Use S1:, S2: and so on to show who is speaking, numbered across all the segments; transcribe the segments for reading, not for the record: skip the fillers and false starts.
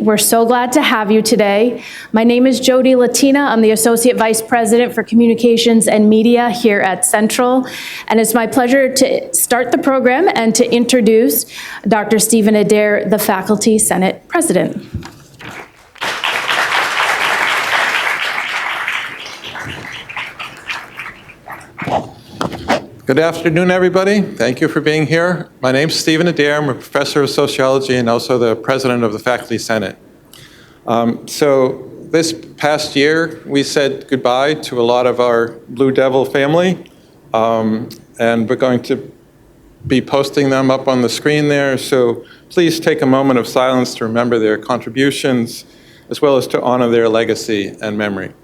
S1: We're so glad to have you today. My name is Jody Latina. I'm the Associate Vice President for Communications and Media here at Central. And it's my pleasure to start the program and to introduce Dr. Stephen Adair, the Faculty Senate President.
S2: Good afternoon, everybody. Thank you for being here. My name's Stephen Adair. I'm a professor of sociology and also the president of the Faculty Senate. So this past year, we said goodbye to a lot of our Blue Devil family, and we're going to be posting them up on the screen there. So please take a moment of silence to remember their contributions, as well as to honor their legacy and memory.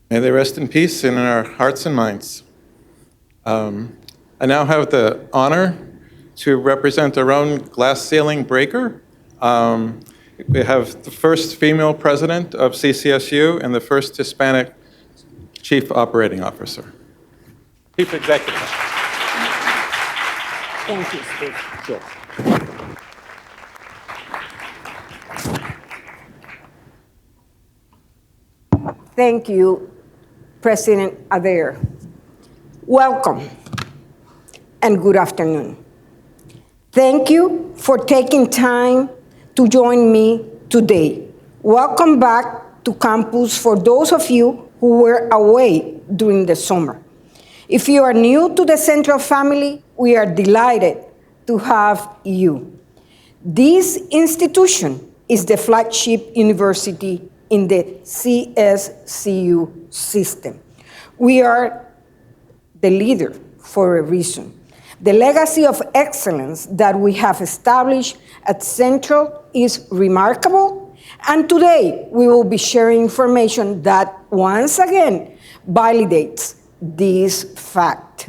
S2: May they rest in peace and in our hearts and minds. I now have the honor to represent our own glass ceiling breaker. We have the first female president of CCSU and the first Hispanic chief operating officer. Chief executive.
S3: Thank you, Steve. Sure. Thank you, President Adair. Welcome and good afternoon. Thank you for taking time to join me today. Welcome back to campus for those of you who were away during the summer. If you are new to the Central family, we are delighted to have you. This institution is the flagship university in the CSCU system. We are the leader for a reason. The legacy of excellence that we have established at Central is remarkable, and today we will be sharing information that once again validates this fact.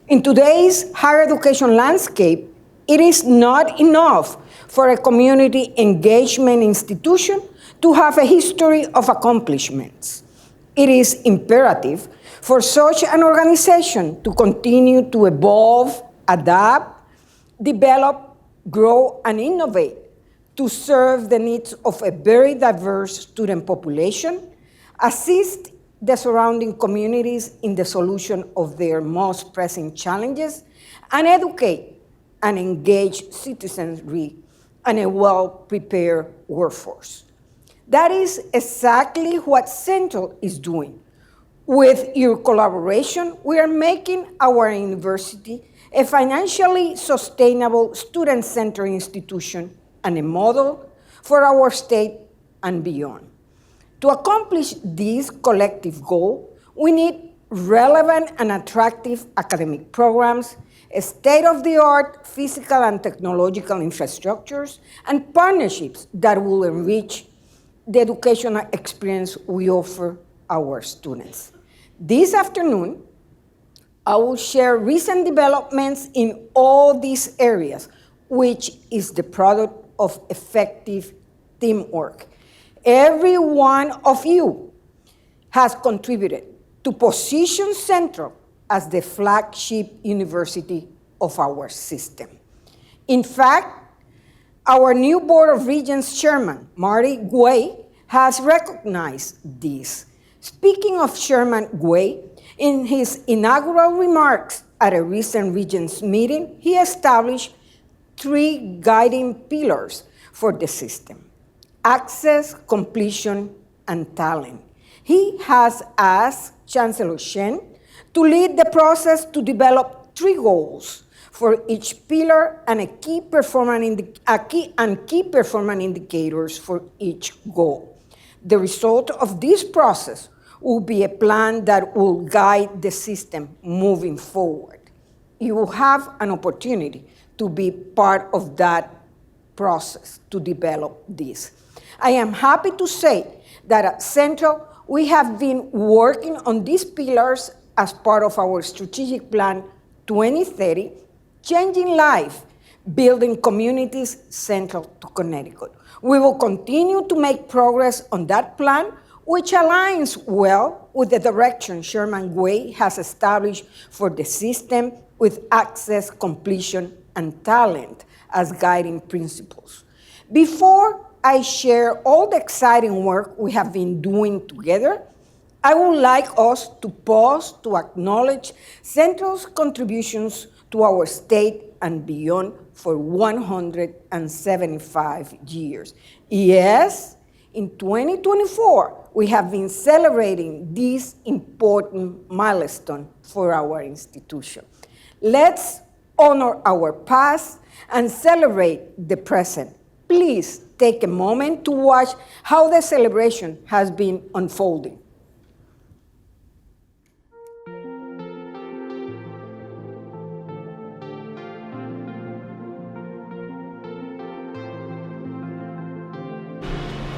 S3: In today's higher education landscape, it is not enough for a community engagement institution to have a history of accomplishments. It is imperative for such an organization to continue to evolve, adapt, develop, grow, and innovate to serve the needs of a very diverse student population, assist the surrounding communities in the solution of their most pressing challenges, and educate and engage citizenry and a well-prepared workforce. That is exactly what Central is doing. With your collaboration, we are making our university a financially sustainable student-centered institution and a model for our state and beyond. To accomplish this collective goal, we need relevant and attractive academic programs, state-of-the-art physical and technological infrastructures, and partnerships that will enrich the educational experience we offer our students. This afternoon, I will share recent developments in all these areas, which is the product of effective teamwork. Every one of you has contributed to position Central as the flagship university of our system. In fact, our new Board of Regents Chairman, Marty Gui, has recognized this. Speaking of Chairman Gui, in his inaugural remarks at a recent Regents meeting, he established 3 guiding pillars for the system: access, completion, and talent. He has asked Chancellor Shen to lead the process to develop 3 goals for each pillar and key performance indicators for each goal. The result of this process will be a plan that will guide the system moving forward. You will have an opportunity to be part of that process to develop this. I am happy to say that at Central, we have been working on these pillars as part of our strategic plan 2030, changing life, building communities central to Connecticut. We will continue to make progress on that plan, which aligns well with the direction Chairman Gui has established for the system with access, completion, and talent as guiding principles. Before I share all the exciting work we have been doing together, I would like us to pause to acknowledge Central's contributions to our state and beyond for 175 years. Yes, in 2024, we have been celebrating this important milestone for our institution. Let's honor our past and celebrate the present. Please take a moment to watch how the celebration has been unfolding.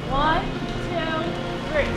S1: One, two, three.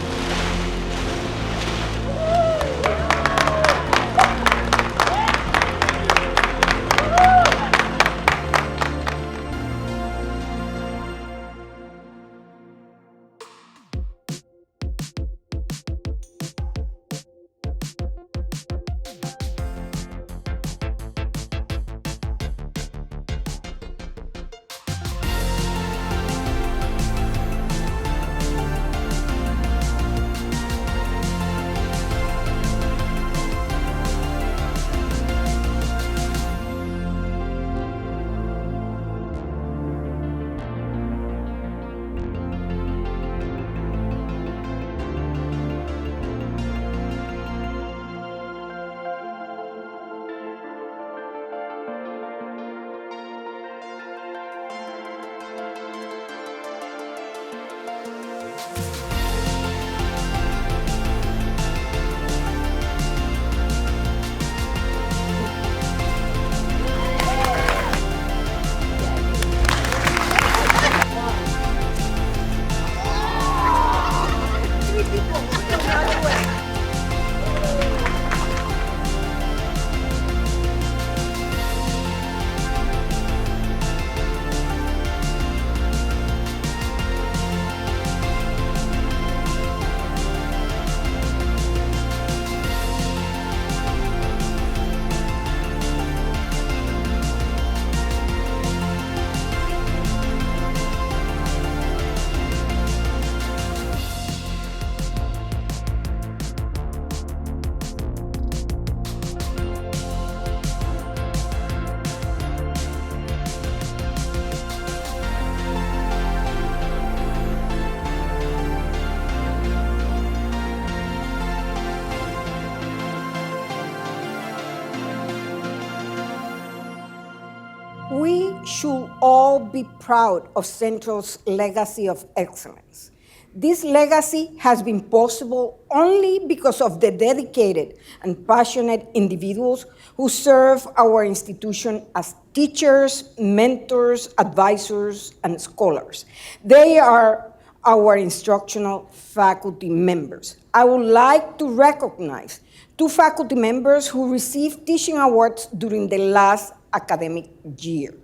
S3: We should all be proud of Central's legacy of excellence. This legacy has been possible only because of the dedicated and passionate individuals who serve our institution as teachers, mentors, advisors, and scholars. They are our instructional faculty members. I would like to recognize 2 faculty members who received teaching awards during the last academic year.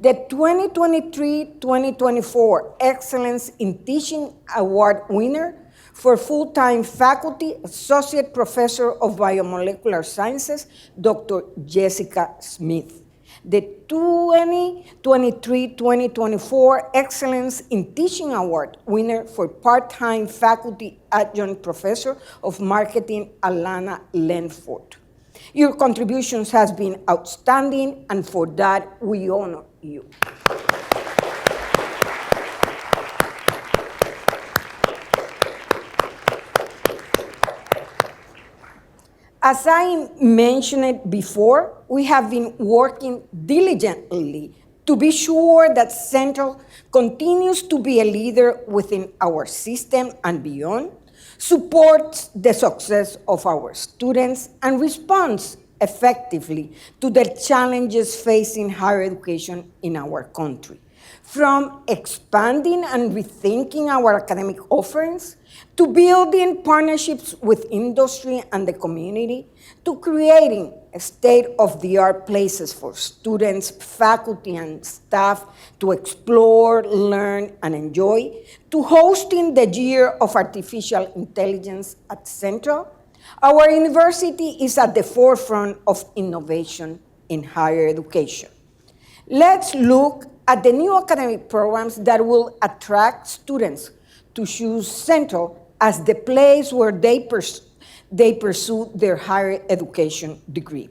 S3: The 2023-2024 Excellence in Teaching Award winner for full-time faculty, Associate Professor of Biomolecular Sciences, Dr. Jessica Smith. The 2023-2024 Excellence in Teaching Award winner for part-time faculty adjunct professor of marketing, Alana Lenford. Your contributions has been outstanding, and for that, we honor you. As I mentioned before, we have been working diligently to be sure that Central continues to be a leader within our system and beyond, supports the success of our students, and responds effectively to the challenges facing higher education in our country. From expanding and rethinking our academic offerings, to building partnerships with industry and the community, to creating state-of-the-art places for students, faculty, and staff to explore, learn, and enjoy, to hosting the Year of Artificial Intelligence at Central, our university is at the forefront of innovation in higher education. Let's look at the new academic programs that will attract students to choose Central as the place where they pursue their higher education degree.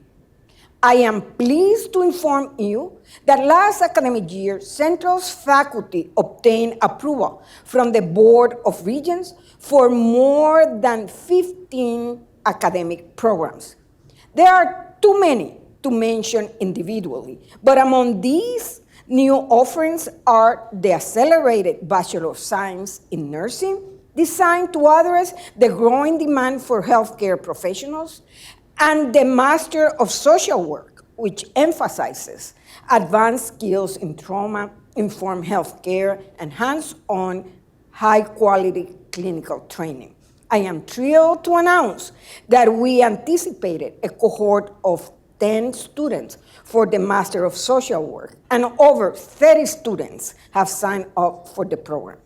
S3: I am pleased to inform you that last academic year, Central's faculty obtained approval from the Board of Regents for more than 15 academic programs. There are too many to mention individually, but among these new offerings are the Accelerated Bachelor of Science in Nursing, designed to address the growing demand for healthcare professionals, and the Master of Social Work, which emphasizes advanced skills in trauma-informed healthcare and hands-on, high-quality clinical training. I am thrilled to announce that we anticipated a cohort of 10 students for the Master of Social Work, and over 30 students have signed up for the program.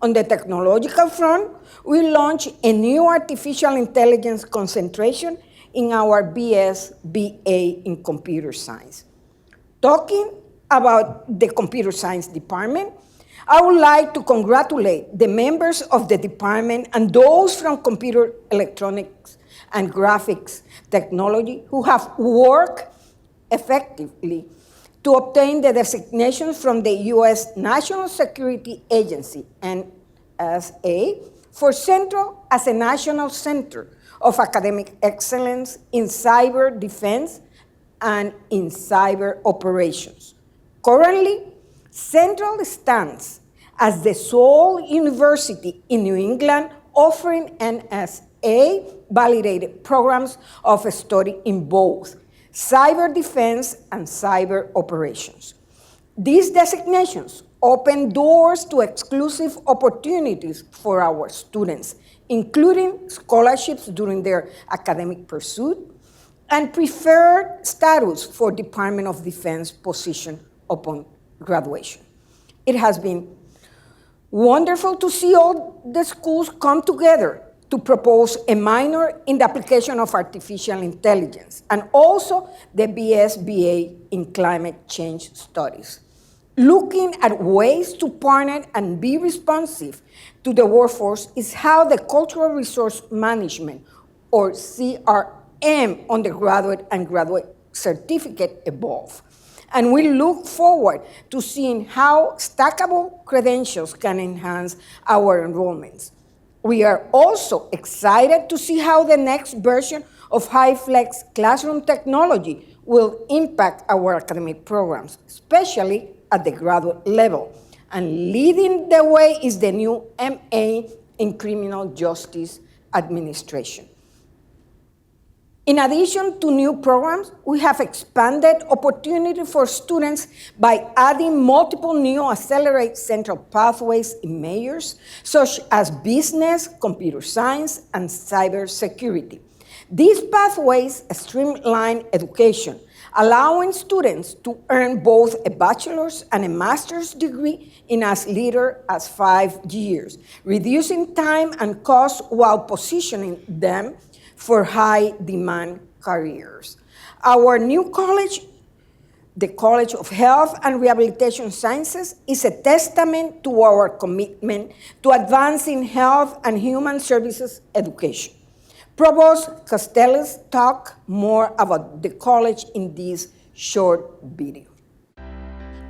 S3: On the technological front, we launched a new artificial intelligence concentration in our BS/BA in computer science. Talking about the computer science department, I would like to congratulate the members of the department and those from computer electronics and graphics technology who have worked effectively to obtain the designation from the U.S. National Security Agency, NSA, for Central as a national center of academic excellence in cyber defense and in cyber operations. Currently, Central stands as the sole university in New England offering NSA-validated programs of study in both cyber defense and cyber operations. These designations open doors to exclusive opportunities for our students, including scholarships during their academic pursuit and preferred status for Department of Defense position upon graduation. It has been wonderful to see all the schools come together to propose a minor in the application of artificial intelligence, and also the BS/BA in climate change studies. Looking at ways to partner and be responsive to the workforce is how the Cultural Resource Management, or CRM, undergraduate and graduate certificate evolve. And we look forward to seeing how stackable credentials can enhance our enrollments. We are also excited to see how the next version of HyFlex classroom technology will impact our academic programs, especially at the graduate level. And leading the way is the new MA in Criminal Justice Administration. In addition to new programs, we have expanded opportunity for students by adding multiple new Accelerate Central pathways in majors, such as business, computer science, and cybersecurity. These pathways streamline education, allowing students to earn both a bachelor's and a master's degree in as little as 5 years, reducing time and cost while positioning them for high-demand careers. Our new college, the College of Health and Rehabilitation Sciences, is a testament to our commitment to advancing health and human services education. Provost Castells talked more about the college in this short video.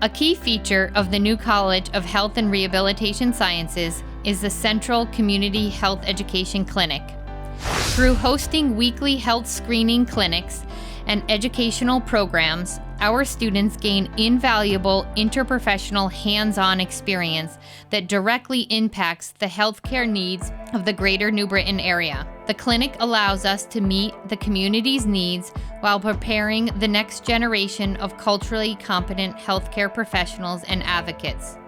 S4: A key feature of the new College of Health and Rehabilitation Sciences is the Central Community Health Education Clinic. Through hosting weekly health screening clinics and educational programs, our students gain invaluable interprofessional hands-on experience that directly impacts the healthcare needs of the greater New Britain area. The clinic allows us to meet the community's needs while preparing the next generation of culturally competent healthcare professionals and advocates.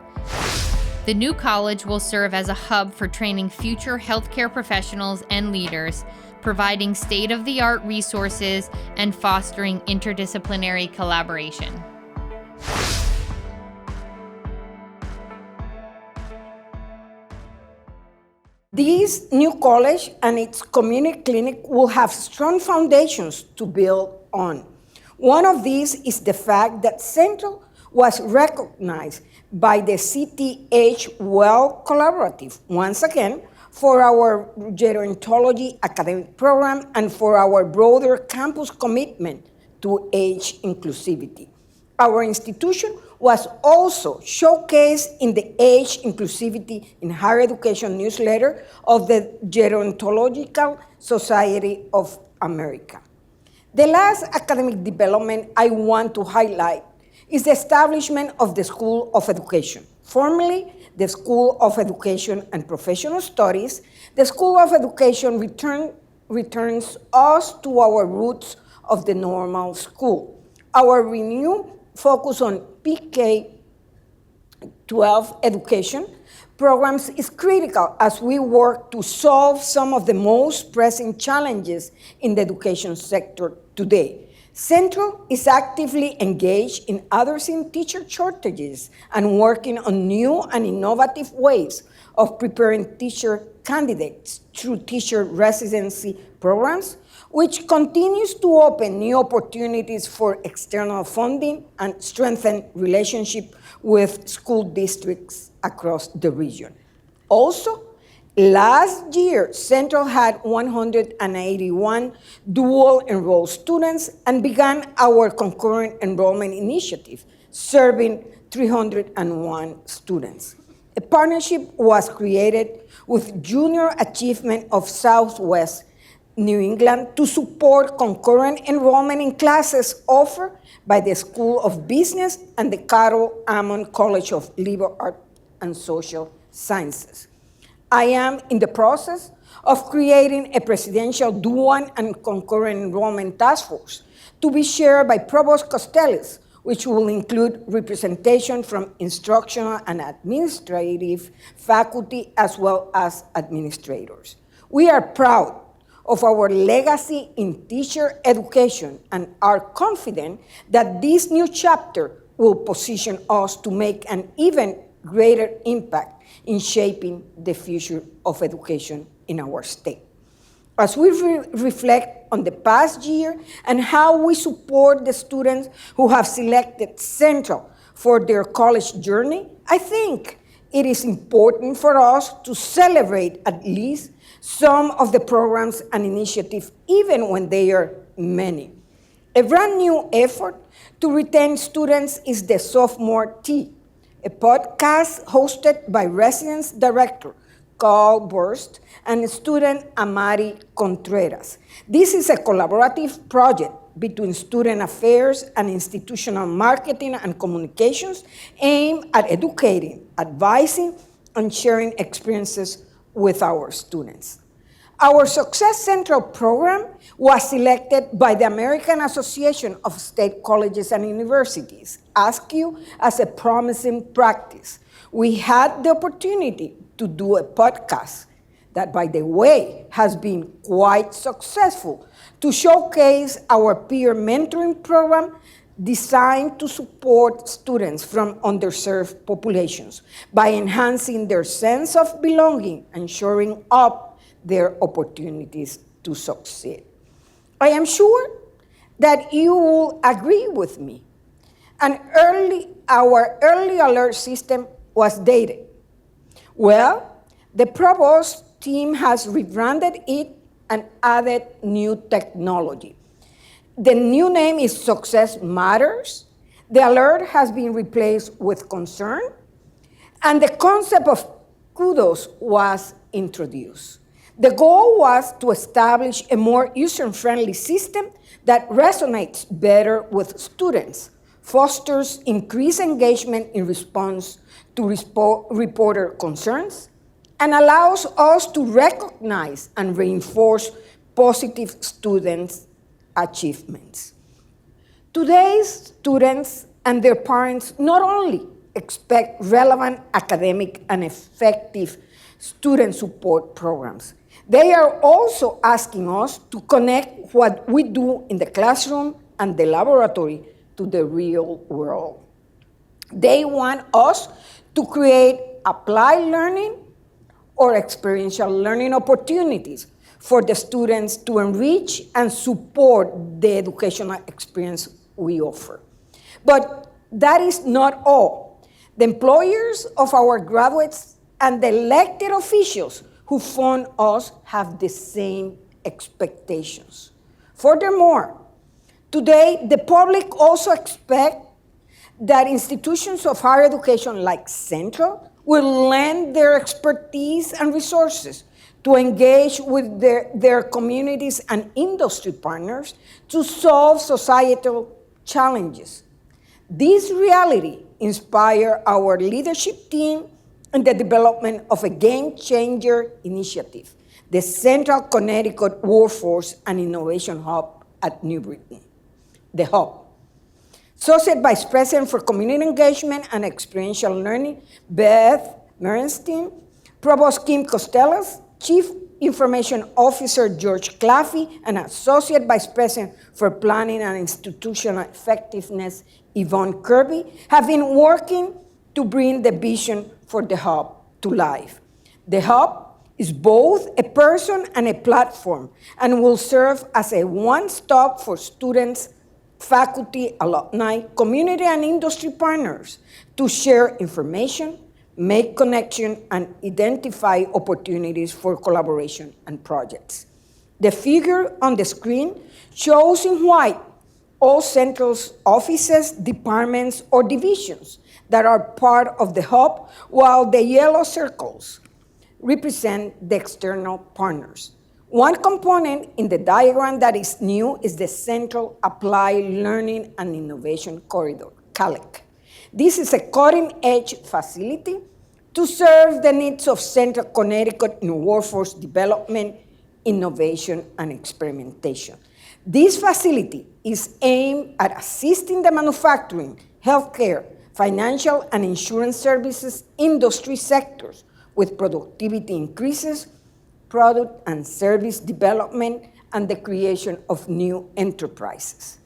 S4: The new college will serve as a hub for training future healthcare professionals and leaders, providing state-of-the-art resources and fostering interdisciplinary collaboration.
S3: This new college and its community clinic will have strong foundations to build on. One of these is the fact that Central was recognized by the CTH Well Collaborative, once again, for our gerontology academic program and for our broader campus commitment to age inclusivity. Our institution was also showcased in the Age Inclusivity in Higher Education newsletter of the Gerontological Society of America. The last academic development I want to highlight is the establishment of the School of Education. Formerly, the School of Education and Professional Studies, the School of Education returns us to our roots of the normal school. Our renewed focus on PK-12 education programs is critical as we work to solve some of the most pressing challenges in the education sector today. Central is actively engaged in addressing teacher shortages and working on new and innovative ways of preparing teacher candidates through teacher residency programs, which continues to open new opportunities for external funding and strengthen relationships with school districts across the region. Also, last year, Central had 181 dual-enrolled students and began our concurrent enrollment initiative, serving 301 students. A partnership was created with Junior Achievement of Southwest New England to support concurrent enrollment in classes offered by the School of Business and the Carol Ammon College of Liberal Arts and Social Sciences. I am in the process of creating a presidential dual and concurrent enrollment task force to be chaired by Provost Castells, which will include representation from instructional and administrative faculty as well as administrators. We are proud of our legacy in teacher education and are confident that this new chapter will position us to make an even greater impact in shaping the future of education in our state. As we reflect on the past year and how we support the students who have selected Central for their college journey, I think it is important for us to celebrate at least some of the programs and initiatives, even when they are many. A brand new effort to retain students is the Sophomore Tea, a podcast hosted by Residence Director Carl Burst and student Amari Contreras. This is a collaborative project between Student Affairs and Institutional Marketing and Communications aimed at educating, advising, and sharing experiences with our students. Our Success Central program was selected by the American Association of State Colleges and Universities, ASCU, as a promising practice. We had the opportunity to do a podcast that, by the way, has been quite successful, to showcase our peer mentoring program designed to support students from underserved populations by enhancing their sense of belonging and shoring up their opportunities to succeed. I am sure that you will agree with me. Our early alert system was dated. Well, the provost team has rebranded it and added new technology. The new name is Success Matters. The alert has been replaced with Concern, and the concept of kudos was introduced. The goal was to establish a more user-friendly system that resonates better with students, fosters increased engagement in response to reporter concerns, and allows us to recognize and reinforce positive students' achievements. Today's students and their parents not only expect relevant academic and effective student support programs, they are also asking us to connect what we do in the classroom and the laboratory to the real world. They want us to create applied learning or experiential learning opportunities for the students to enrich and support the educational experience we offer. But that is not all. The employers of our graduates and the elected officials who fund us have the same expectations. Furthermore, today the public also expects that institutions of higher education like Central will lend their expertise and resources to engage with their communities and industry partners to solve societal challenges. This reality inspired our leadership team in the development of a game-changer initiative, the Central Connecticut Workforce and Innovation Hub at New Britain, the Hub. Associate Vice President for Community Engagement and Experiential Learning, Beth Merenstein, Provost Kim Costellas, Chief Information Officer George Claffey, and Associate Vice President for Planning and Institutional Effectiveness, Yvonne Kirby, have been working to bring the vision for the Hub to life. The Hub is both a person and a platform and will serve as a one-stop for students, faculty, alumni, community, and industry partners to share information, make connection, and identify opportunities for collaboration and projects. The figure on the screen shows in white all Central's offices, departments, or divisions that are part of the Hub, while the yellow circles represent the external partners. One component in the diagram that is new is the Central Applied Learning and Innovation Corridor, CALEC. This is a cutting-edge facility to serve the needs of Central Connecticut in workforce development, innovation, and experimentation. This facility is aimed at assisting the manufacturing, healthcare, financial, and insurance services industry sectors with productivity increases, product and service development, and the creation of new enterprises.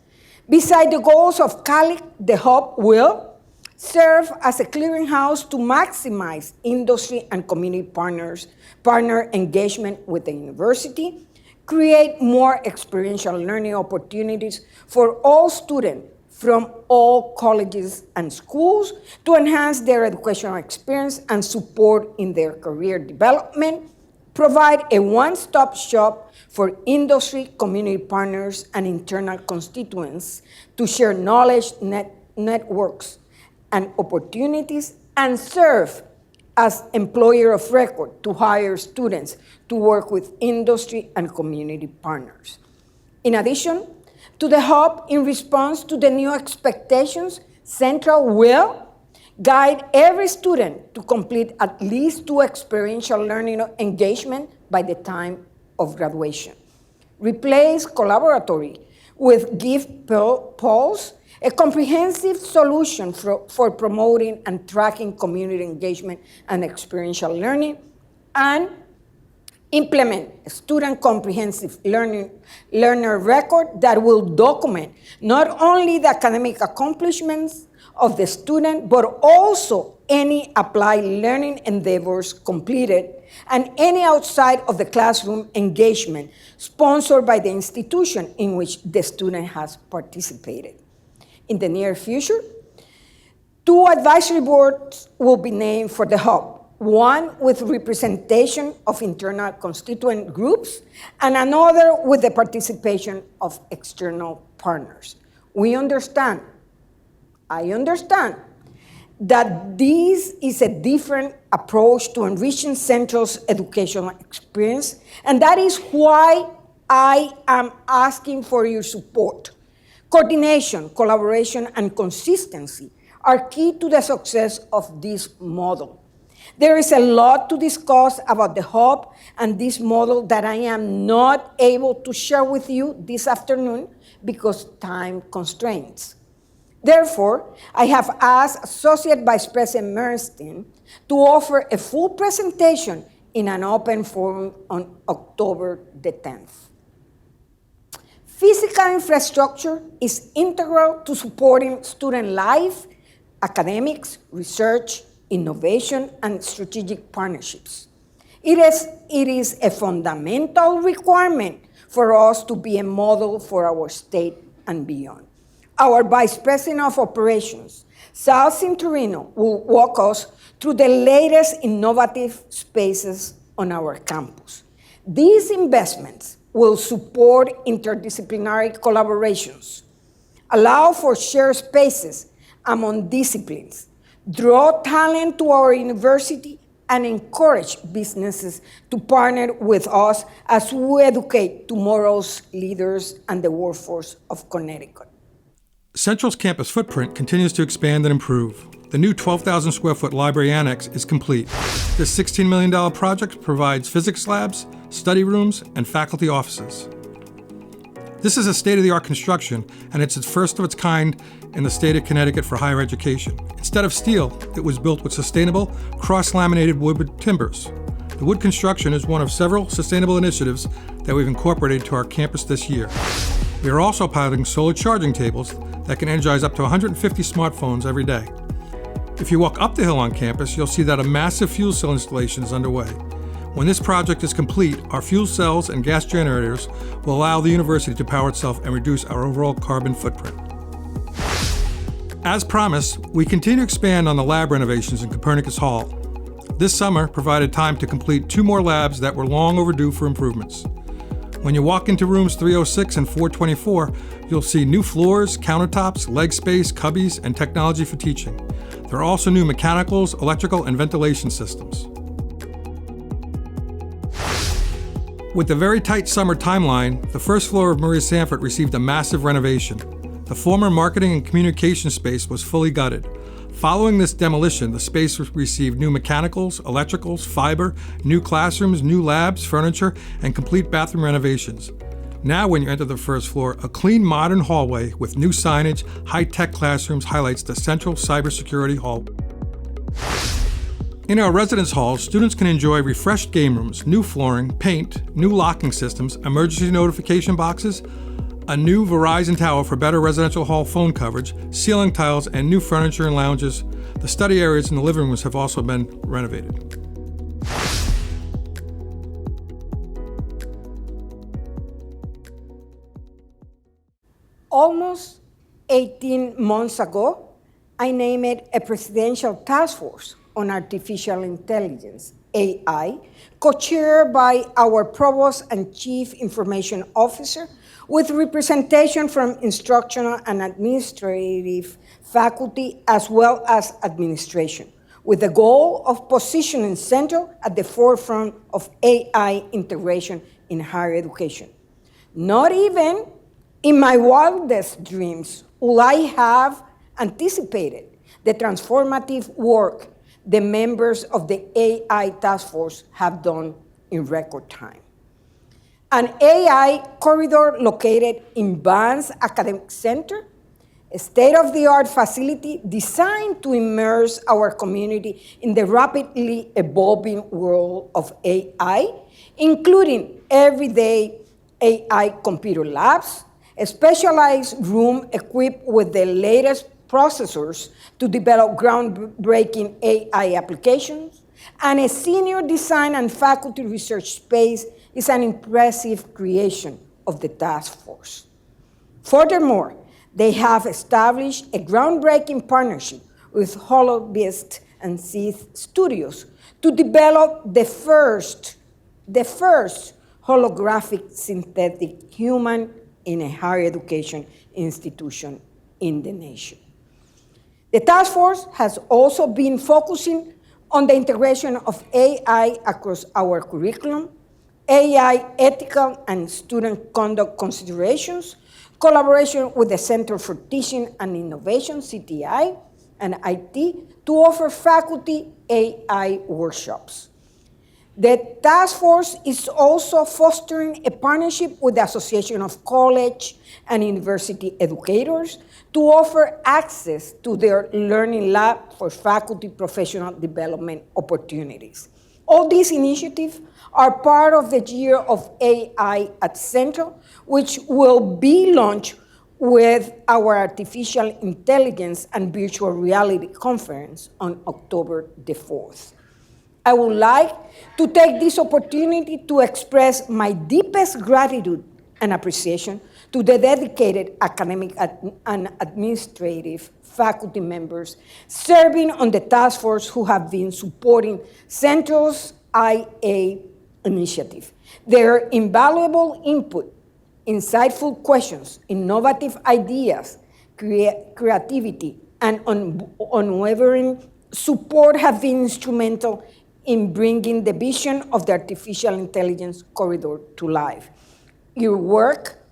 S3: Beside the goals of CALEC, the Hub will serve as a clearinghouse to maximize industry and community partner engagement with the university, create more experiential learning opportunities for all students from all colleges and schools to enhance their educational experience and support in their career development, provide a one-stop shop for industry, community partners, and internal constituents to share knowledge, networks, and opportunities, and serve as employer of record to hire students to work with industry and community partners. In addition to the Hub, in response to the new expectations, Central will guide every student to complete at least 2 experiential learning engagement by the time of graduation. Replace collaboratory with Give Pulse, a comprehensive solution for promoting and tracking community engagement and experiential learning, and implement a student comprehensive learner record that will document not only the academic accomplishments of the student, but also any applied learning endeavors completed and any outside of the classroom engagement sponsored by the institution in which the student has participated. In the near future, 2 advisory boards will be named for the hub, one with representation of internal constituent groups and another with the participation of external partners. I understand that this is a different approach to enriching Central's educational experience, and that is why I am asking for your support. Coordination, collaboration, and consistency are key to the success of this model. There is a lot to discuss about the hub and this model that I am not able to share with you this afternoon because time constraints. Therefore, I have asked Associate Vice President Merenstein to offer a full presentation in an open forum on October the 10th. Physical infrastructure is integral to supporting student life, academics, research, innovation, and strategic partnerships. It is a fundamental requirement for us to be a model for our state and beyond. Our Vice President of Operations, Sal Cinturino, will walk us through the latest innovative spaces on our campus. These investments will support interdisciplinary collaborations, allow for shared spaces among disciplines, draw talent to our university, and encourage businesses to partner with us as we educate tomorrow's leaders and the workforce of Connecticut.
S5: Central's campus footprint continues to expand and improve. The new 12,000 square foot library annex is complete. This $16 million project provides physics labs, study rooms, and faculty offices. This is a state-of-the-art construction, and it's the first of its kind in the state of Connecticut for higher education. Instead of steel, it was built with sustainable, cross-laminated wood timbers. The wood construction is one of several sustainable initiatives that we've incorporated to our campus this year. We are also piloting solar charging tables that can energize up to 150 smartphones every day. If you walk up the hill on campus, you'll see that a massive fuel cell installation is underway. When this project is complete, our fuel cells and gas generators will allow the university to power itself and reduce our overall carbon footprint. As promised, we continue to expand on the lab renovations in Copernicus Hall. This summer provided time to complete 2 more labs that were long overdue for improvements. When you walk into rooms 306 and 424, you'll see new floors, countertops, leg space, cubbies, and technology for teaching. There are also new mechanicals, electrical, and ventilation systems. With the very tight summer timeline, the first floor of Maria Sanford received a massive renovation. The former marketing and communication space was fully gutted. Following this demolition, the space received new mechanicals, electricals, fiber, new classrooms, new labs, furniture, and complete bathroom renovations. Now, when you enter the first floor, a clean, modern hallway with new signage, high-tech classrooms highlights the central cybersecurity hall. In our residence halls, students can enjoy refreshed game rooms, new flooring, paint, new locking systems, emergency notification boxes, a new Verizon tower for better residential hall phone coverage, ceiling tiles, and new furniture and lounges. The study areas and the living rooms have also been renovated.
S3: Almost 18 months ago, I named a presidential task force on artificial intelligence, AI, co-chaired by our provost and chief information officer, with representation from instructional and administrative faculty as well as administration, with the goal of positioning Central at the forefront of AI integration in higher education. Not even in my wildest dreams would I have anticipated the transformative work the members of the AI task force have done in record time. an AI corridor located in Vance Academic Center, a state-of-the-art facility designed to immerse our community in the rapidly evolving world of AI, including everyday AI computer labs, a specialized room equipped with the latest processors to develop groundbreaking AI applications, and a senior design and faculty research space is an impressive creation of the task force. Furthermore, they have established a groundbreaking partnership with HoloBeast and Seed Studios to develop the first holographic synthetic human in a higher education institution in the nation. The task force has also been focusing on the integration of AI across our curriculum, AI ethical and student conduct considerations, collaboration with the Center for Teaching and Innovation, CTI, and IT to offer faculty AI workshops. The task force is also fostering a partnership with the Association of College and University Educators to offer access to their learning lab for faculty professional development opportunities. All these initiatives are part of the Year of AI at Central, which will be launched with our Artificial Intelligence and Virtual Reality Conference on October the 4th. I would like to take this opportunity to express my deepest gratitude and appreciation to the dedicated academic and administrative faculty members serving on the task force who have been supporting Central's IA initiative. Their invaluable input, insightful questions, innovative ideas, creativity, and unwavering support have been instrumental in bringing the vision of the Artificial Intelligence Corridor to life. Your work,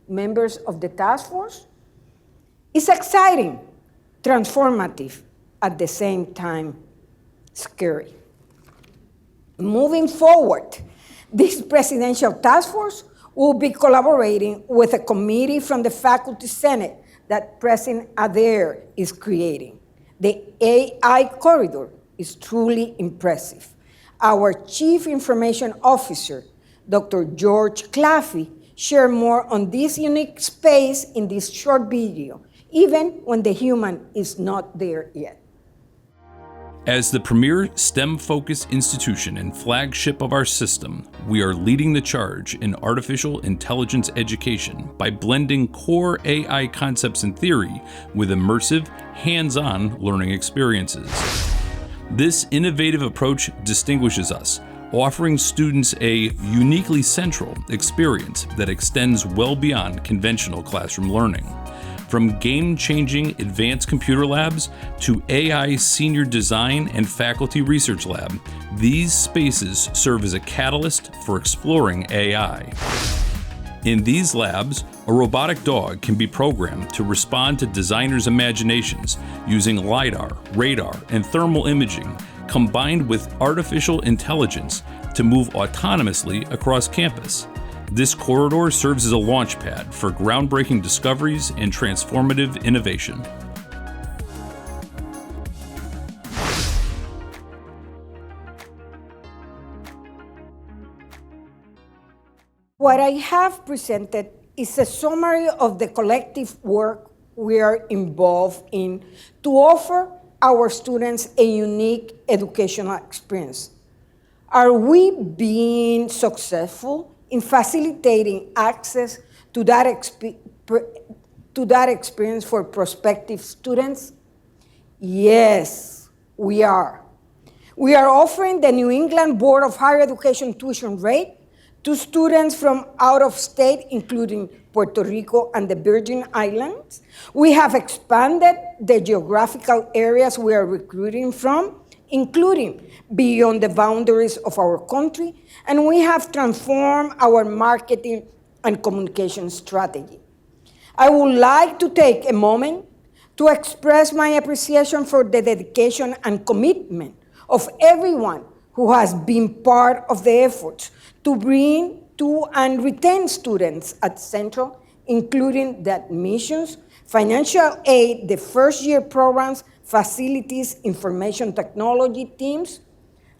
S3: members of the task force, is exciting, transformative, at the same time scary. Moving forward, this presidential task force will be collaborating with a committee from the Faculty Senate that President Adair is creating. The AI corridor is truly impressive. Our Chief Information Officer, Dr. George Claffey, shared more on this unique space in this short video, even when the human is not there yet.
S6: As the premier STEM-focused institution and flagship of our system, we are leading the charge in artificial intelligence education by blending core AI concepts and theory with immersive, hands-on learning experiences. This innovative approach distinguishes us, offering students a uniquely central experience that extends well beyond conventional classroom learning. From game-changing advanced computer labs to AI senior design and faculty research lab, these spaces serve as a catalyst for exploring AI. In these labs, a robotic dog can be programmed to respond to designers' imaginations using LiDAR, radar, and thermal imaging, combined with artificial intelligence to move autonomously across campus. This corridor serves as a launchpad for groundbreaking discoveries and transformative innovation.
S3: What I have presented is a summary of the collective work we are involved in to offer our students a unique educational experience. Are we being successful in facilitating access to that experience for prospective students? Yes, we are. We are offering the New England Board of Higher Education tuition rate to students from out of state, including Puerto Rico and the Virgin Islands. We have expanded the geographical areas we are recruiting from, including beyond the boundaries of our country, and we have transformed our marketing and communication strategy. I would like to take a moment to express my appreciation for the dedication and commitment of everyone who has been part of the efforts to bring to and retain students at Central, including the admissions, financial aid, the first-year programs, facilities, information technology teams,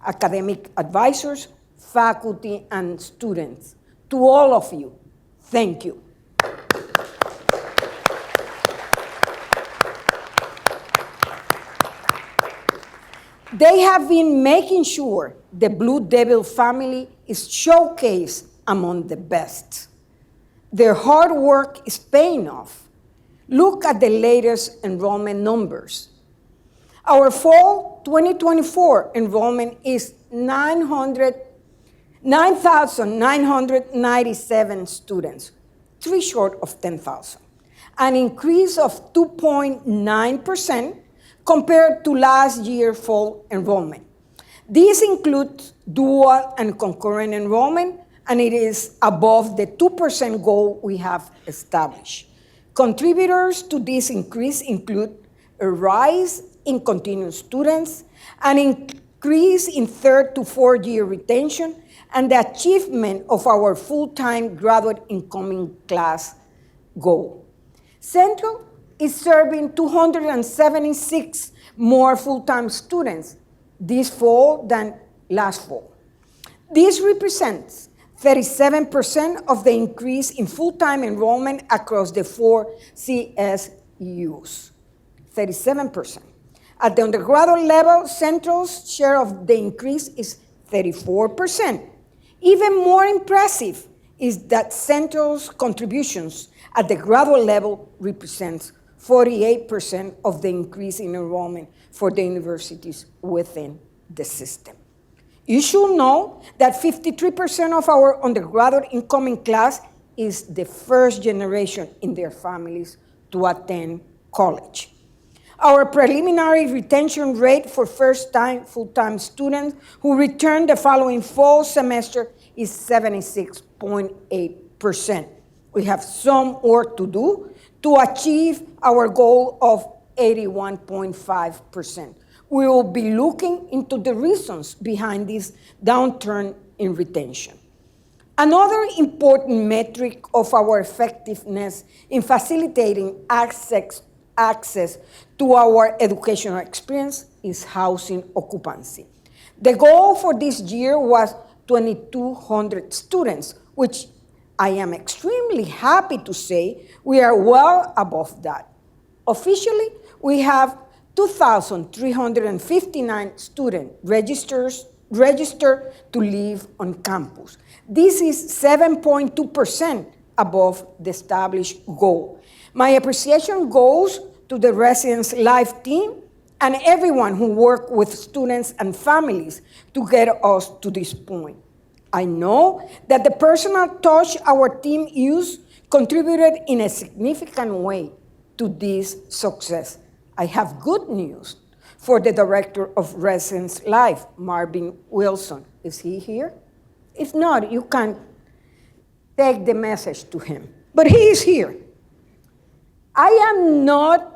S3: academic advisors, faculty, and students. To all of you, thank you. They have been making sure the Blue Devil family is showcased among the best. Their hard work is paying off. Look at the latest enrollment numbers. Our fall 2024 enrollment is 9,997 students, 3 short of 10,000, an increase of 2.9% compared to last year's fall enrollment. This includes dual and concurrent enrollment, and it is above the 2% goal we have established. Contributors to this increase include a rise in continuing students, an increase in 3rd to 4th year retention, and the achievement of our full-time graduate incoming class goal. Central is serving 276 more full-time students this fall than last fall. This represents 37% of the increase in full-time enrollment across the 4 CSUs. 37%. At the undergraduate level, Central's share of the increase is 34%. Even more impressive is that Central's contributions at the graduate level represents 48% of the increase in enrollment for the universities within the system. You should know that 53% of our undergraduate incoming class is the first generation in their families to attend college. Our preliminary retention rate for first-time full-time students who return the following fall semester is 76.8%. We have some work to do to achieve our goal of 81.5%. We will be looking into the reasons behind this downturn in retention. Another important metric of our effectiveness in facilitating access to our educational experience is housing occupancy. The goal for this year was 2,200 students, which I am extremely happy to say we are well above that. Officially, we have 2,359 students registered to live on campus. This is 7.2% above the established goal. My appreciation goes to the Residence Life team and everyone who worked with students and families to get us to this point. I know that the personal touch our team used contributed in a significant way to this success. I have good news for the director of Residence Life, Marvin Wilson. Is he here? If not, you can take the message to him. But he is here. I am not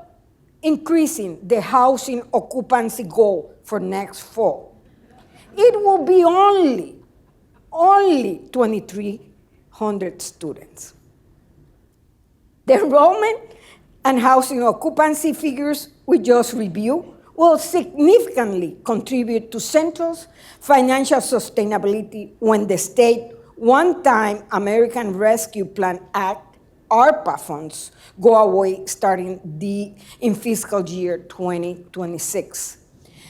S3: increasing the housing occupancy goal for next fall. It will be only 2,300 students. The enrollment and housing occupancy figures we just reviewed will significantly contribute to Central's financial sustainability when the state one-time American Rescue Plan Act, ARPA funds, go away starting in fiscal year 2026.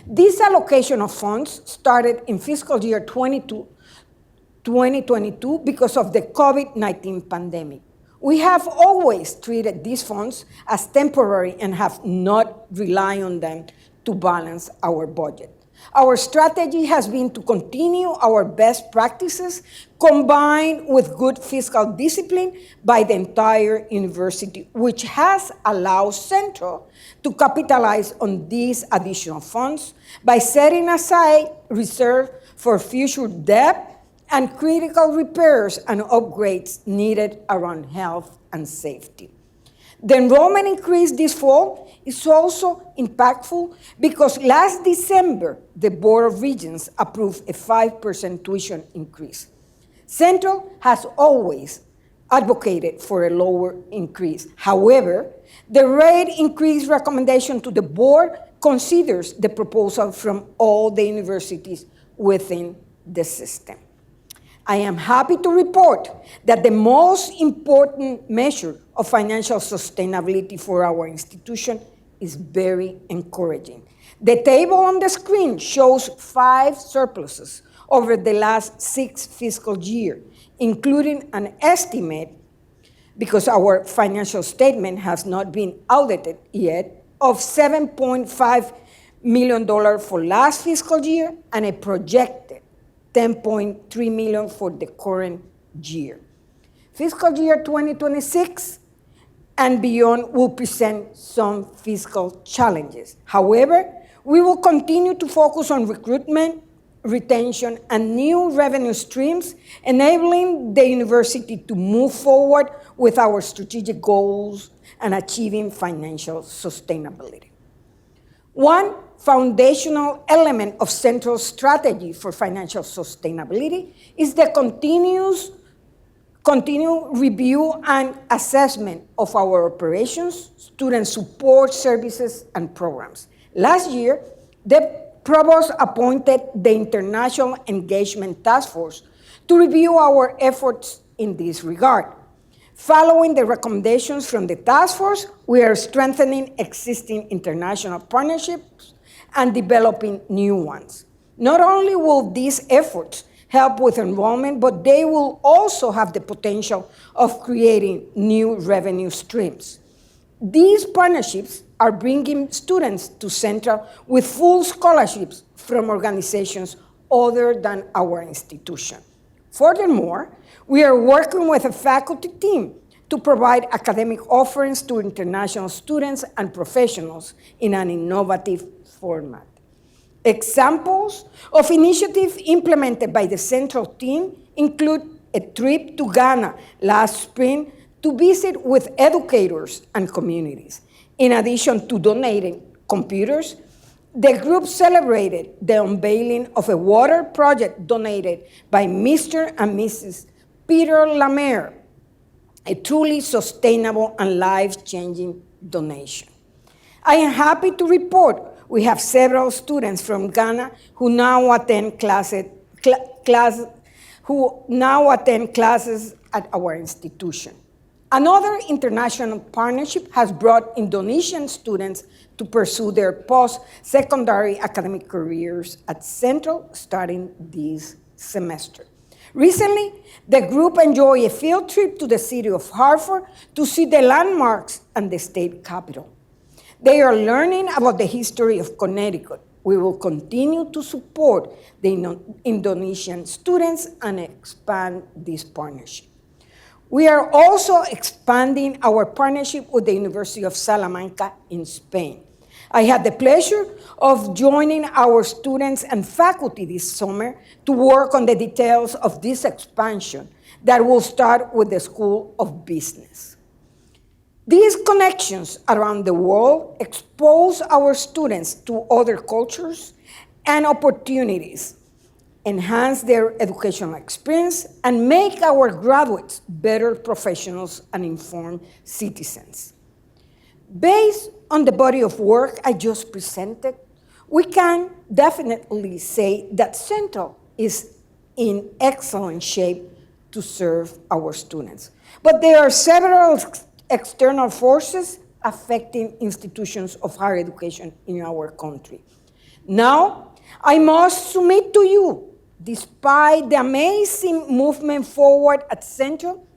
S3: This allocation of funds started in fiscal year 2022 because of the COVID-19 pandemic. We have always treated these funds as temporary and have not relied on them to balance our budget. Our strategy has been to continue our best practices combined with good fiscal discipline by the entire university, which has allowed Central to capitalize on these additional funds by setting aside reserve for future debt and critical repairs and upgrades needed around health and safety. The enrollment increase this fall is also impactful because last December, the Board of Regents approved a 5% tuition increase. Central has always advocated for a lower increase. However, the rate increase recommendation to the board considers the proposal from all the universities within the system. I am happy to report that the most important measure of financial sustainability for our institution is very encouraging. The table on the screen shows 5 surpluses over the last 6 fiscal years, including an estimate, because our financial statement has not been audited yet, of $7.5 million for last fiscal year and a projected $10.3 million for the current year. Fiscal year 2026 and beyond will present some fiscal challenges. However, we will continue to focus on recruitment, retention, and new revenue streams, enabling the university to move forward with our strategic goals and achieving financial sustainability. One foundational element of Central's strategy for financial sustainability is the continued review and assessment of our operations, student support services, and programs. Last year, the Provost appointed the International Engagement Task Force to review our efforts in this regard. Following the recommendations from the task force, we are strengthening existing international partnerships and developing new ones. Not only will these efforts help with enrollment, but they will also have the potential of creating new revenue streams. These partnerships are bringing students to Central with full scholarships from organizations other than our institution. Furthermore, we are working with a faculty team to provide academic offerings to international students and professionals in an innovative format. Examples of initiatives implemented by the Central team include a trip to Ghana last spring to visit with educators and communities. In addition to donating computers, the group celebrated the unveiling of a water project donated by Mr. and Mrs. Peter Lamere, a truly sustainable and life-changing donation. I am happy to report we have several students from Ghana who now attend classes at our institution. Another international partnership has brought Indonesian students to pursue their post-secondary academic careers at Central starting this semester. Recently, the group enjoyed a field trip to the city of Hartford to see the landmarks and the state capitol. They are learning about the history of Connecticut. We will continue to support the Indonesian students and expand this partnership. We are also expanding our partnership with the University of Salamanca in Spain. I had the pleasure of joining our students and faculty this summer to work on the details of this expansion that will start with the School of Business. These connections around the world expose our students to other cultures and opportunities, enhance their educational experience, and make our graduates better professionals and informed citizens. Based on the body of work I just presented, we can definitely say that Central is in excellent shape to serve our students. But there are several external forces affecting institutions of higher education in our country. Now, I must submit to you, despite the amazing movement forward at Central,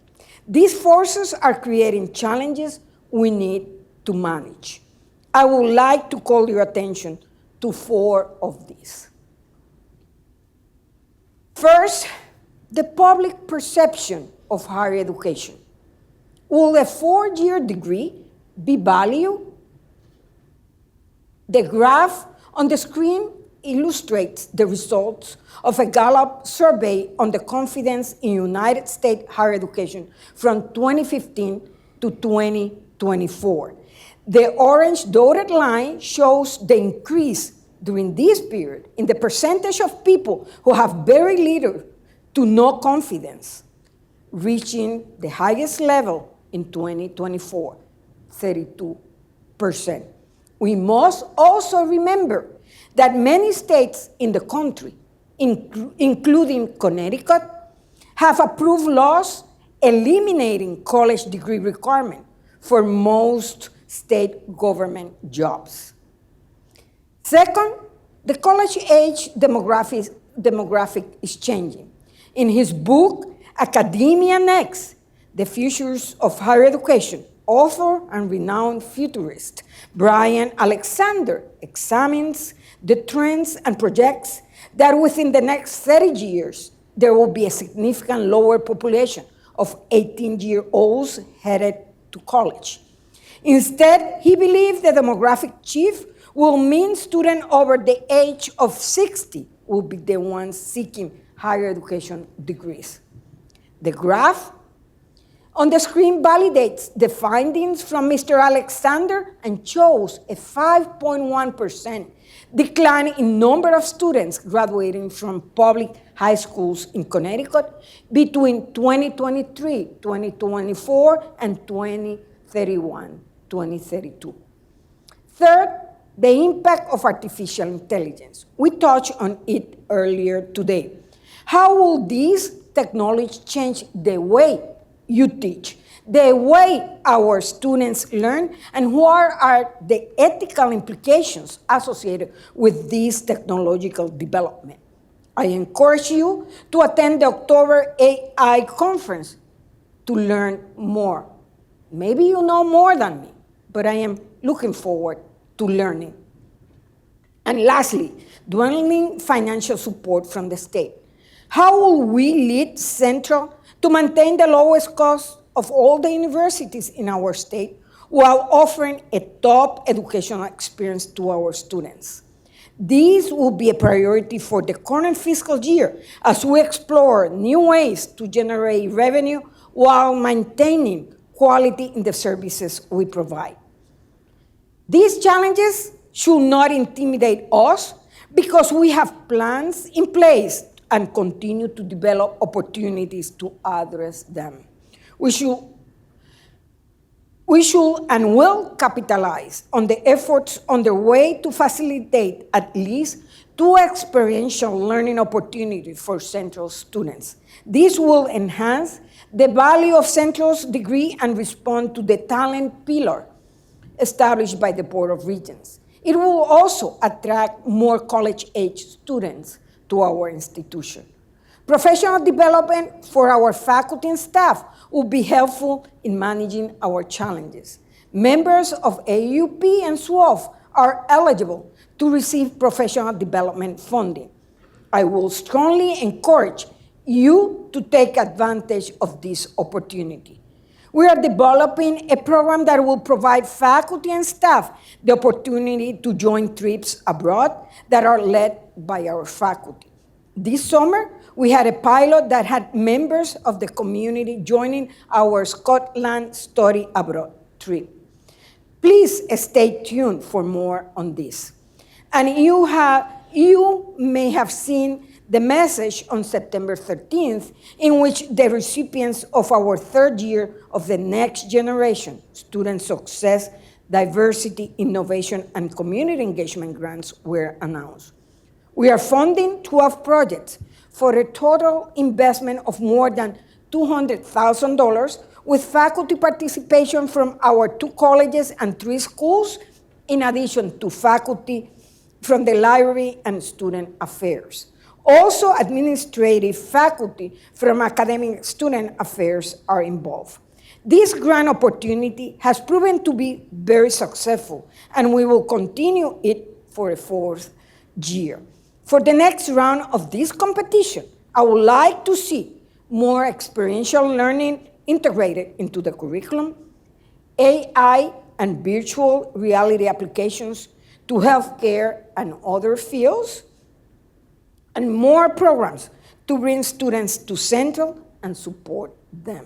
S3: these forces are creating challenges we need to manage. I would like to call your attention to 4 of these. First, the public perception of higher education. Will a 4-year degree be valued? The graph on the screen illustrates the results of a Gallup survey on the confidence in United States higher education from 2015 to 2024. The orange dotted line shows the increase during this period in the percentage of people who have very little to no confidence, reaching the highest level in 2024, 32%. We must also remember that many states in the country, including Connecticut, have approved laws eliminating college degree requirement for most state government jobs. Second, the college age demographic is changing. In his book, Academia Next, The Futures of Higher Education, author and renowned futurist Brian Alexander examines the trends and projects that within the next 30 years, there will be a significant lower population of 18-year-olds headed to college. Instead, he believes the demographic shift will mean students over the age of 60 will be the ones seeking higher education degrees. The graph on the screen validates the findings from Mr. Alexander and shows a 5.1% decline in number of students graduating from public high schools in Connecticut between 2023, 2024, and 2031, 2032. Third, the impact of artificial intelligence. We touched on it earlier today. How will this technology change the way you teach, the way our students learn, and what are the ethical implications associated with this technological development? I encourage you to attend the October AI conference to learn more. Maybe you know more than me, but I am looking forward to learning. And lastly, dwindling financial support from the state. How will we lead Central to maintain the lowest cost of all the universities in our state while offering a top educational experience to our students? This will be a priority for the current fiscal year as we explore new ways to generate revenue while maintaining quality in the services we provide. These challenges should not intimidate us because we have plans in place and continue to develop opportunities to address them. We should and will capitalize on the efforts underway to facilitate at least 2 experiential learning opportunities for Central students. This will enhance the value of Central's degree and respond to the talent pillar established by the Board of Regents. It will also attract more college-age students to our institution. Professional development for our faculty and staff will be helpful in managing our challenges. Members of AUP and SWOF are eligible to receive professional development funding. I will strongly encourage you to take advantage of this opportunity. We are developing a program that will provide faculty and staff the opportunity to join trips abroad that are led by our faculty. This summer, we had a pilot that had members of the community joining our Scotland Study Abroad trip. Please stay tuned for more on this. And you may have seen the message on September 13th, in which the recipients of our 3rd year of the Next Generation Student Success, Diversity, Innovation, and Community Engagement grants were announced. We are funding 12 projects for a total investment of more than $200,000 with faculty participation from our 2 colleges and 3 schools, in addition to faculty from the library and student affairs. Also, administrative faculty from academic student affairs are involved. This grant opportunity has proven to be very successful, and we will continue it for a 4th year. For the next round of this competition, I would like to see more experiential learning integrated into the curriculum, AI and virtual reality applications to healthcare and other fields, and more programs to bring students to Central and support them.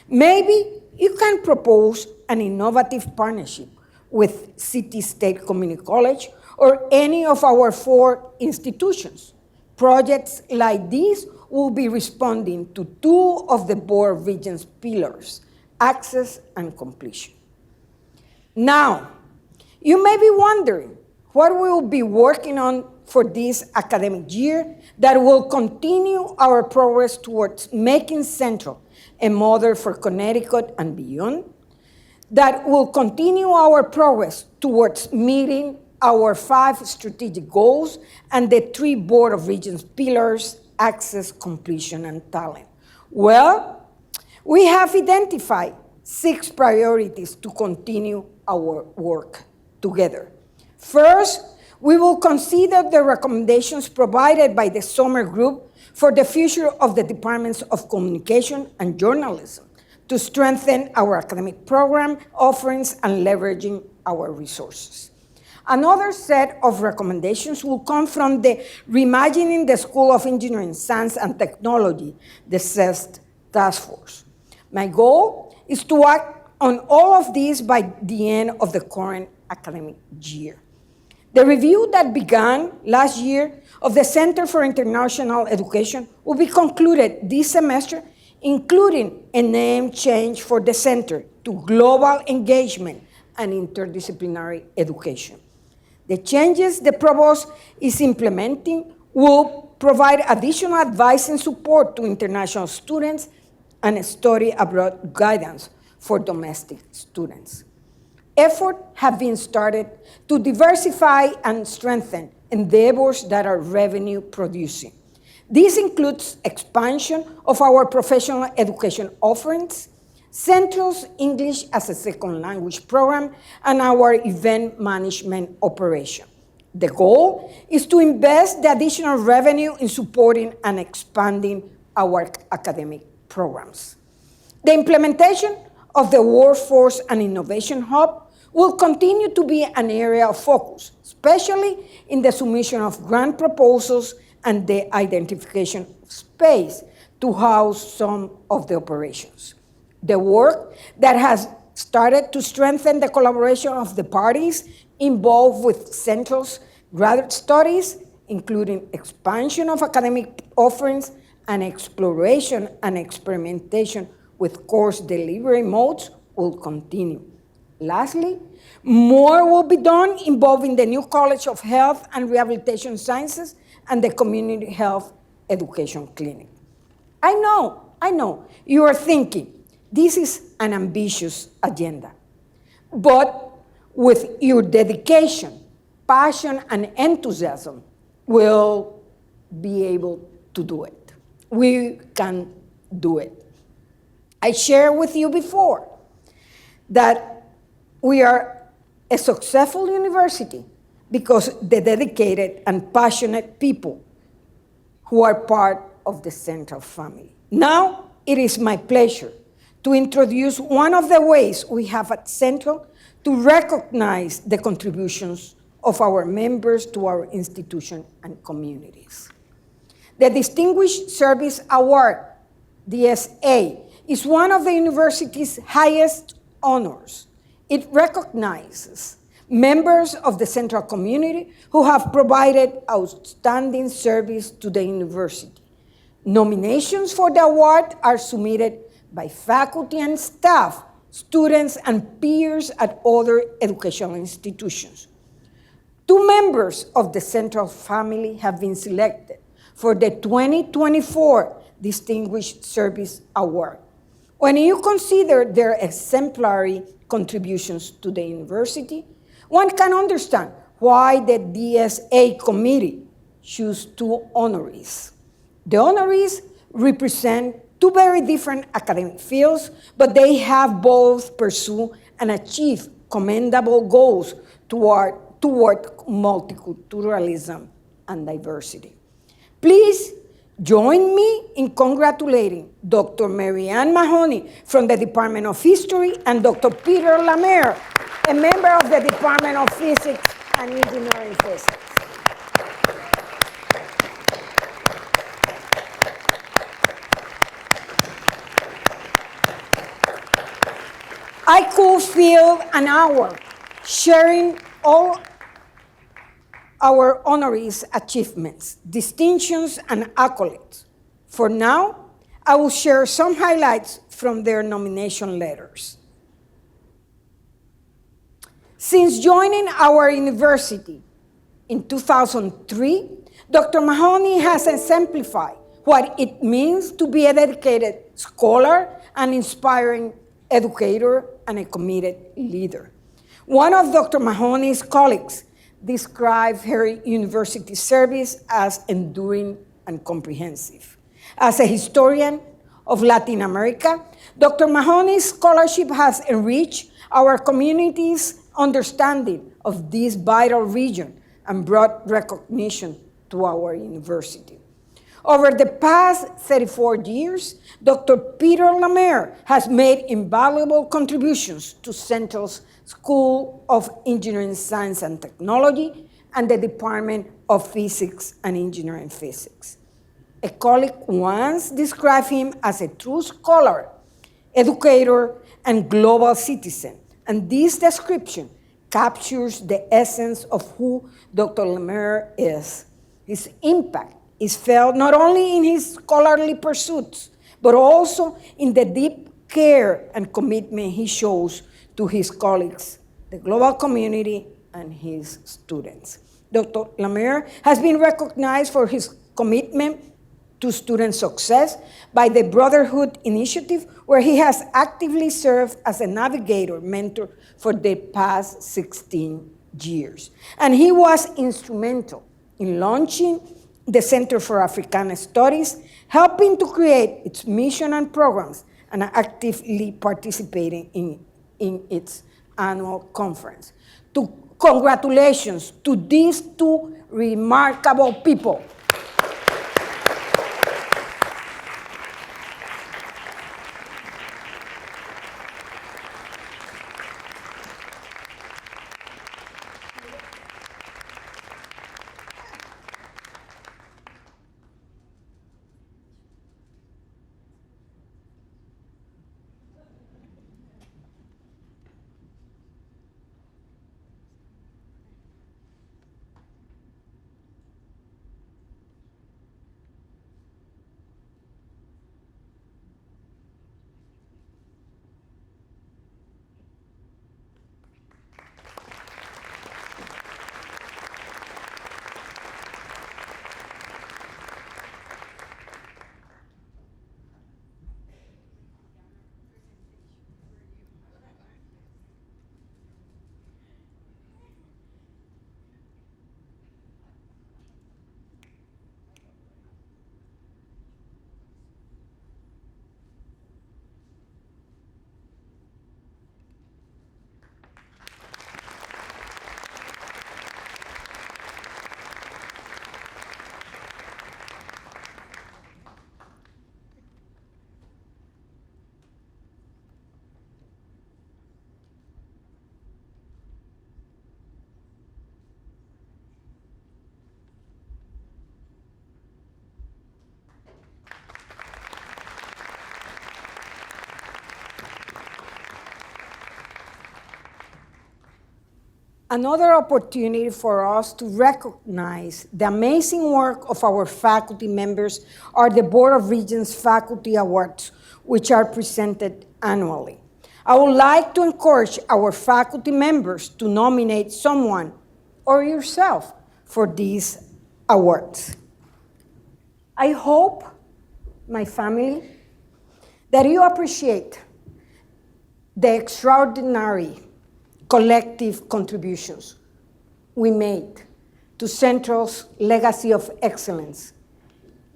S3: Maybe you can propose an innovative partnership with City State Community College or any of our 4 institutions. Projects like these will be responding to two of the Board of Regents' pillars, access and completion. Now, you may be wondering what we will be working on for this academic year that will continue our progress towards making Central a model for Connecticut and beyond, that will continue our progress towards meeting our 5 strategic goals and the 3 Board of Regents pillars, access, completion, and talent. Well, we have identified 6 priorities to continue our work together. First, we will consider the recommendations provided by the Summer Group for the future of the Departments of Communication and Journalism to strengthen our academic program offerings and leveraging our resources. Another set of recommendations will come from the Reimagining the School of Engineering, Science, and Technology, the CEST Task Force. My goal is to act on all of these by the end of the current academic year. The review that began last year of the Center for International Education will be concluded this semester, including a name change for the center to Global Engagement and Interdisciplinary Education. The changes the Provost is implementing will provide additional advice and support to international students and study abroad guidance for domestic students. Efforts have been started to diversify and strengthen endeavors that are revenue producing. This includes expansion of our professional education offerings, Central's English as a Second Language program, and our event management operation. The goal is to invest the additional revenue in supporting and expanding our academic programs. The implementation of the Workforce and Innovation Hub will continue to be an area of focus, especially in the submission of grant proposals and the identification of space to house some of the operations. The work that has started to strengthen the collaboration of the parties involved with Central's graduate studies, including expansion of academic offerings and exploration and experimentation with course delivery modes, will continue. Lastly, more will be done involving the new College of Health and Rehabilitation Sciences and the Community Health Education Clinic. I know, you are thinking, this is an ambitious agenda, but with your dedication, passion, and enthusiasm, we'll be able to do it. We can do it. I shared with you before that we are a successful university because the dedicated and passionate people who are part of the Central family. Now, it is my pleasure to introduce one of the ways we have at Central to recognize the contributions of our members to our institution and communities. The Distinguished Service Award, DSA, is one of the university's highest honors. It recognizes members of the Central community who have provided outstanding service to the university. Nominations for the award are submitted by faculty and staff, students, and peers at other educational institutions. 2 members of the Central family have been selected for the 2024 Distinguished Service Award. When you consider their exemplary contributions to the university, one can understand why the DSA committee chose 2 honorees. The honorees represent 2 very different academic fields, but they have both pursued and achieved commendable goals toward multiculturalism and diversity. Please join me in congratulating Dr. Marianne Mahoney from the Department of History and Dr. Peter Lamer, a member of the Department of Physics and Engineering Physics. I could fill an hour sharing all our honorees' achievements, distinctions, and accolades. For now, I will share some highlights from their nomination letters. Since joining our university in 2003, Dr. Mahoney has exemplified what it means to be a dedicated scholar, an inspiring educator, and a committed leader. One of Dr. Mahoney's colleagues described her university service as enduring and comprehensive. As a historian of Latin America, Dr. Mahoney's scholarship has enriched our community's understanding of this vital region and brought recognition to our university. Over the past 34 years, Dr. Peter Lamer has made invaluable contributions to Central's School of Engineering, Science, and Technology and the Department of Physics and Engineering Physics. A colleague once described him as a true scholar, educator, and global citizen, and this description captures the essence of who Dr. Lamer is. His impact is felt not only in his scholarly pursuits, but also in the deep care and commitment he shows to his colleagues, the global community, and his students. Dr. Lamer has been recognized for his commitment to student success by the Brotherhood Initiative, where he has actively served as a navigator mentor for the past 16 years. And he was instrumental in launching the Center for Africana Studies, helping to create its mission and programs, and actively participating in its annual conference. Congratulations to these two remarkable people. Another opportunity for us to recognize the amazing work of our faculty members are the Board of Regents Faculty Awards, which are presented annually. I would like to encourage our faculty members to nominate someone or yourself for these awards. I hope, my family, that you appreciate the extraordinary collective contributions we made to Central's legacy of excellence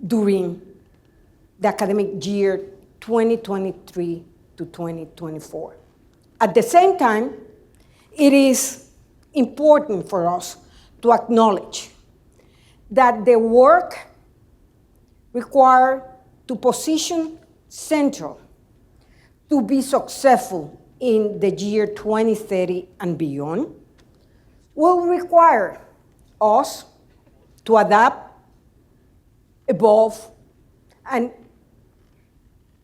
S3: during the academic year 2023 to 2024. At the same time, it is important for us to acknowledge that the work required to position Central to be successful in the year 2030 and beyond will require us to adapt, evolve, and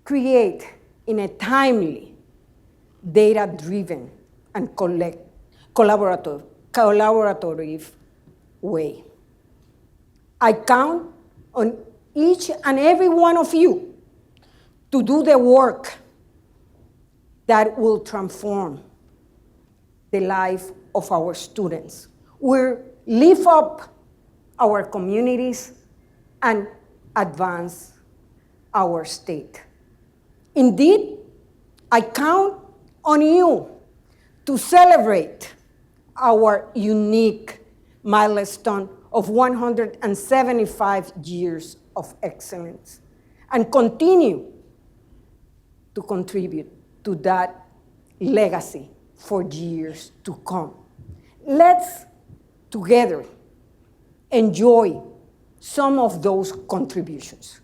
S3: create in a timely, data-driven, and collaborative way. I count on each and every one of you to do the work that will transform the life of our students. We'll lift up our communities and advance our state. Indeed, I count on you to celebrate our unique milestone of 175 years of excellence and continue to contribute to that legacy for years to come. Let's together enjoy some of those contributions.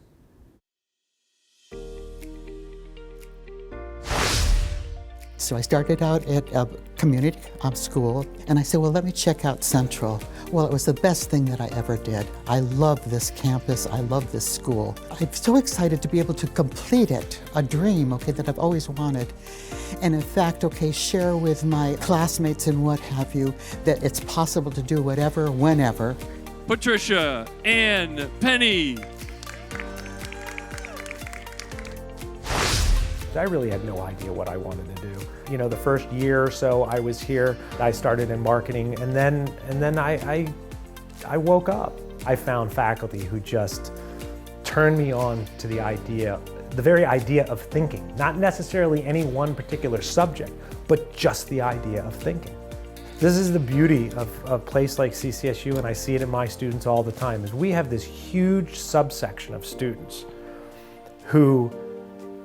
S7: So I started out at a community school, and I said, well, let me check out Central. Well, it was the best thing that I ever did. I love this campus. I love this school. I'm so excited to be able to complete it, a dream, okay, that I've always wanted. And in fact, okay, share with my classmates and what have you that it's possible to do whatever, whenever.
S8: Patricia Ann Penny.
S9: I really had no idea what I wanted to do. You know, the first year or so I was here, I started in marketing, and then I woke up. I found faculty who just turned me on to the idea, the very idea of thinking, not necessarily any one particular subject, but just the idea of thinking. This is the beauty of a place like CCSU, and I see it in my students all the time, is we have this huge subsection of students who,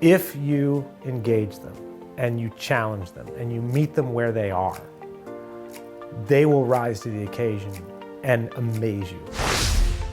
S9: if you engage them and you challenge them and you meet them where they are, they will rise to the occasion and amaze you.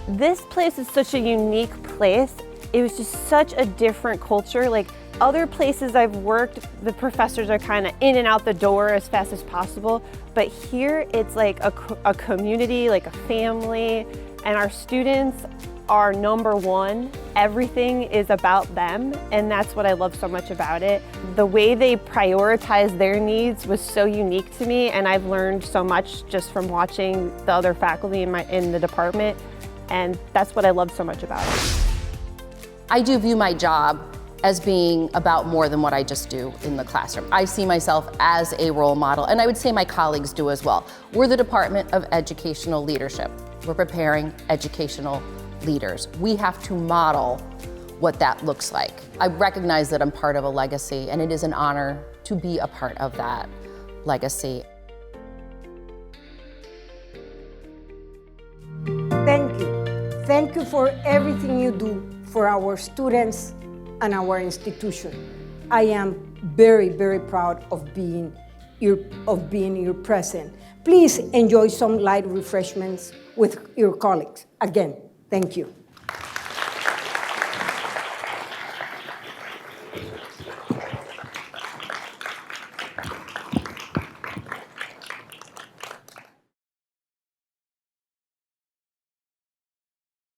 S10: This place is such a unique place. It was just such a different culture. Like other places I've worked, the professors are kind of in and out the door as fast as possible. But here it's like a community, like a family, and our students are number one. Everything is about them, and that's what I love so much about it. The way they prioritize their needs was so unique to me, and I've learned so much just from watching the other faculty in the department, and that's what I love so much about it.
S11: I do view my job as being about more than what I just do in the classroom. I see myself as a role model, and I would say my colleagues do as well. We're the Department of Educational Leadership. We're preparing educational leaders. We have to model what that looks like. I recognize that I'm part of a legacy, and it is an honor to be a part of that legacy.
S3: Thank you. Thank you for everything you do for our students and our institution. I am very, very proud of being your president. Please enjoy some light refreshments with your colleagues. Again, thank you.